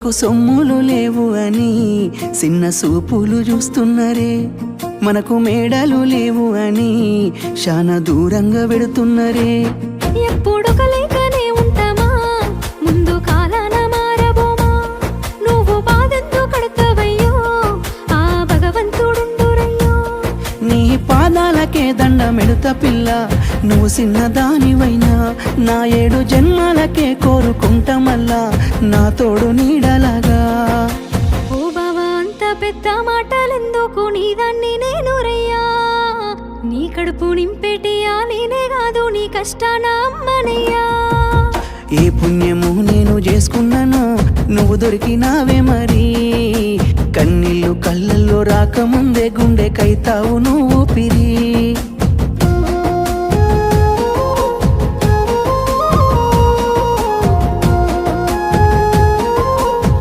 సొమ్ములు లేవు అని చిన్న సూపులు చూస్తున్నరే, మనకు మేడలు లేవు అని శానా దూరంగా వెడుతున్నరే. ఎప్పుడు కలేకనే ఉంటామా, ముందు కాలాన మారబోమా, నువ్వు బాధంతో కడతావయ్యో, ఆ భగవంతుడుండురయ్యో. నీ పాదాలకే దండమెడుత పిల్ల, నువ్వు చిన్నదానివైనా నా 7 జన్మాలకే కోరుకుంటా మల్లా నా తోడు నీడలాగా. ఓ బావా అంత పెద్ద మాటలెందుకు, నీదాన్ని నేను రయ్యా, నీ కడుపు నింపేటియా నేనే కాదు, నీ కష్టాన అమ్మనయ్యా. ఏ పుణ్యము నేను చేసుకున్నాను, నువ్వు దొరికినావే మరి. కన్నీళ్ళు కళ్ళల్లో రాకముందే గుండె కైతావు నువ్వు పిరి.